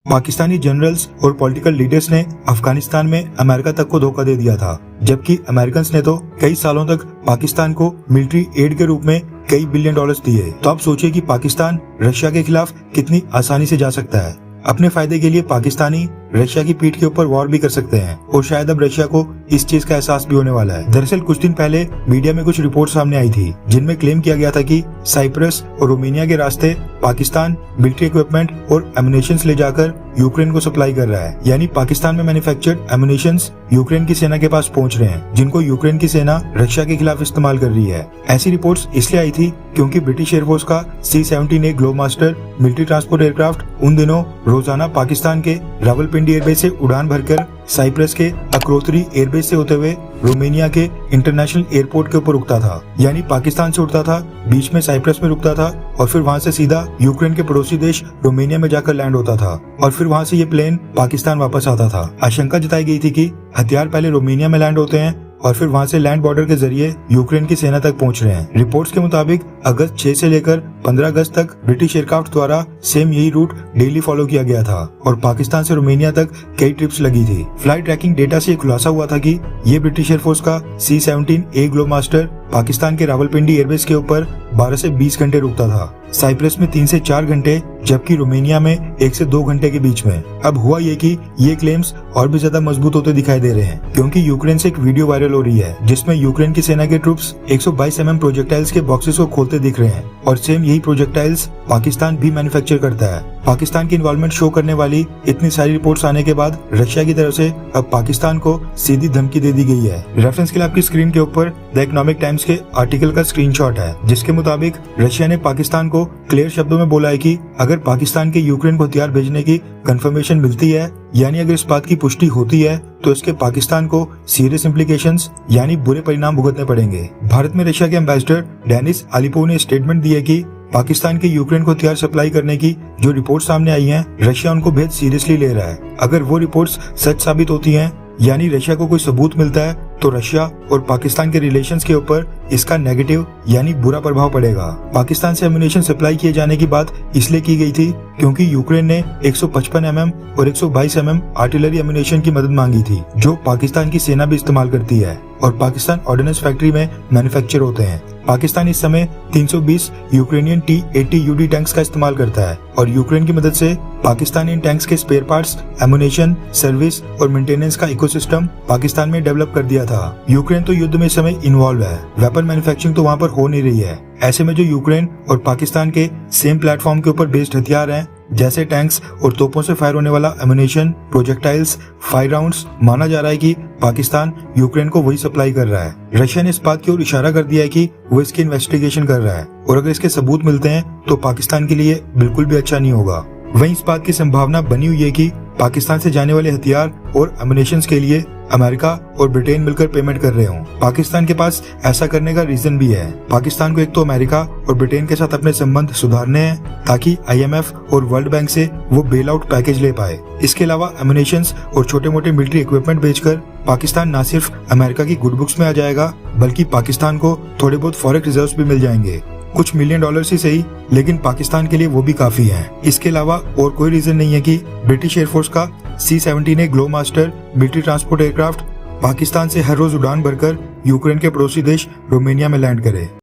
Pakistani generals और political leaders ने अफगानिस्तान में अमेरिका तक को धोखा दे दिया था, जबकि अमेरिकन ने तो कई सालों तक पाकिस्तान को मिलिट्री एड के रूप में कई बिलियन डॉलर्स दिए। तो आप सोचिए कि पाकिस्तान रशिया के खिलाफ कितनी आसानी से जा सकता है। अपने फायदे के लिए पाकिस्तानी रशिया की पीठ के ऊपर वॉर भी कर सकते हैं और शायद अब रशिया को इस चीज का एहसास भी होने वाला है। दरअसल कुछ दिन पहले मीडिया में कुछ रिपोर्ट सामने आई थी जिनमें क्लेम किया गया था कि साइप्रस और रोमानिया के रास्ते पाकिस्तान मिलिट्री इक्विपमेंट और एमुनेशंस ले जाकर यूक्रेन को सप्लाई कर रहा है। यानी पाकिस्तान में मैन्युफैक्चर्ड एमुनेशंस यूक्रेन की सेना के पास पहुंच रहे हैं, जिनको यूक्रेन की सेना रशिया के खिलाफ इस्तेमाल कर रही है। ऐसी रिपोर्ट्स इसलिए आई थी क्योंकि ब्रिटिश एयरफोर्स का C-17A Globemaster military transport aircraft उन दिनों रोजाना पाकिस्तान के रावलपिंडी एयरबेस से उड़ान भरकर साइप्रस के अक्रोतरी एयरबेस से होते हुए रोमानिया के इंटरनेशनल एयरपोर्ट के ऊपर रुकता था। यानी पाकिस्तान से उड़ता था, बीच में साइप्रस में रुकता था और फिर वहां से सीधा यूक्रेन के पड़ोसी देश रोमानिया में जाकर लैंड होता था और फिर वहां से ये प्लेन पाकिस्तान वापस आता था। आशंका जताई गई थी कि हथियार पहले रोमानिया में लैंड होते हैं और फिर वहां से लैंड बॉर्डर के जरिए यूक्रेन की सेना तक पहुंच रहे हैं। रिपोर्ट्स के मुताबिक अगस्त 6 से लेकर 15 अगस्त तक ब्रिटिश एयरक्राफ्ट द्वारा सेम यही रूट डेली फॉलो किया गया था और पाकिस्तान से रोमानिया तक कई ट्रिप्स लगी थी। फ्लाइट ट्रैकिंग डेटा से खुलासा हुआ था कि ये ब्रिटिश एयरफोर्स का C-17A ग्लोबमास्टर पाकिस्तान के रावलपिंडी एयरबेस के ऊपर 12 से 20 घंटे रुकता था, साइप्रस में 3 से 4 घंटे, जबकि रोमानिया में 1 से 2 घंटे के बीच में। अब हुआ ये कि ये क्लेम्स और भी ज्यादा मजबूत होते दिखाई दे रहे हैं क्योंकि यूक्रेन से एक वीडियो वायरल हो रही है जिसमें यूक्रेन की सेना के ट्रूप्स 122 mm प्रोजेक्टाइल्स के बॉक्सेस को खोलते दिख रहे हैं और सेम यही प्रोजेक्टाइल्स पाकिस्तान भी मैन्युफैक्चर करता है। पाकिस्तान की इन्वॉल्वमेंट शो करने वाली इतनी सारी रिपोर्ट्स आने के बाद रशिया की तरफ से अब पाकिस्तान को सीधी धमकी दे दी गई है। रेफरेंस के लिए आपकी स्क्रीन के ऊपर द इकोनॉमिक टाइम्स के आर्टिकल का स्क्रीनशॉट है जिसके मुताबिक रशिया ने पाकिस्तान को क्लियर शब्दों में बोला है कि अगर पाकिस्तान के यूक्रेन को हथियार भेजने की कंफर्मेशन मिलती है, यानी अगर इस बात की पुष्टि होती है, तो इसके पाकिस्तान को सीरियस इम्प्लीकेशंस यानी बुरे परिणाम भुगतने पड़ेंगे। भारत में रशिया के एम्बेसडर डेनिस अलीपोव ने स्टेटमेंट दी है कि पाकिस्तान के यूक्रेन को हथियार सप्लाई करने की जो रिपोर्ट सामने आई हैं, रशिया उनको बेहद सीरियसली ले रहा है। अगर वो रिपोर्ट्स सच साबित होती हैं, यानी रशिया को कोई सबूत मिलता है, तो रशिया और पाकिस्तान के रिलेशंस के ऊपर इसका नेगेटिव यानी बुरा प्रभाव पड़ेगा। पाकिस्तान से एमुनेशन सप्लाई किए जाने की बात इसलिए की गई थी क्योंकि यूक्रेन ने 155 mm और 122 mm आर्टिलरी एमुनेशन की मदद मांगी थी जो पाकिस्तान की सेना भी इस्तेमाल करती है और पाकिस्तान ऑर्डिनेंस फैक्ट्री में मैन्युफैक्चर होते हैं। पाकिस्तान इस समय 320 यूक्रेनियन T-80 UD टैंक्स का इस्तेमाल करता है और यूक्रेन की मदद से पाकिस्तान इन टैंक्स के स्पेयर पार्ट्स, एमुनेशन, सर्विस और मेंटेनेंस का इकोसिस्टम पाकिस्तान में डेवलप कर दिया था। यूक्रेन तो युद्ध में इस समय इन्वॉल्व है, वेपन मैन्युफैक्चरिंग तो वहाँ पर हो नहीं रही है। ऐसे में जो यूक्रेन और पाकिस्तान के सेम प्लेटफॉर्म के ऊपर बेस्ड हथियार हैं, जैसे टैंक्स और तोपों से फायर होने वाला एमुनेशन, प्रोजेक्टाइल्स, फायर राउंड्स, माना जा रहा है कि पाकिस्तान यूक्रेन को वही सप्लाई कर रहा है। रशिया ने इस बात की ओर इशारा कर दिया है कि वो इसकी इन्वेस्टिगेशन कर रहा है और अगर इसके सबूत मिलते हैं तो पाकिस्तान के लिए बिल्कुल भी अच्छा नहीं होगा। वहीं इस बात की संभावना बनी हुई है कि पाकिस्तान से जाने वाले हथियार और एमुनेशंस के लिए अमेरिका और ब्रिटेन मिलकर पेमेंट कर रहे हों। पाकिस्तान के पास ऐसा करने का रीजन भी है। पाकिस्तान को एक तो अमेरिका और ब्रिटेन के साथ अपने संबंध सुधारने हैं ताकि IMF और वर्ल्ड बैंक से वो बेल आउट पैकेज ले पाए। इसके अलावा एमुनेशंस और छोटे मोटे मिलिट्री इक्विपमेंट बेचकर पाकिस्तान न सिर्फ अमेरिका की गुड बुक्स में आ जाएगा, बल्कि पाकिस्तान को थोड़े बहुत फॉरेक्स रिजर्व्स भी मिल जाएंगे। कुछ मिलियन डॉलर्स ही सही, लेकिन पाकिस्तान के लिए वो भी काफी है। इसके अलावा और कोई रीजन नहीं है कि ब्रिटिश एयरफोर्स का C-17A Globemaster military transport aircraft Pakistan से हर रोज उड़ान भरकर यूक्रेन के पड़ोसी देश रोमानिया में लैंड करे।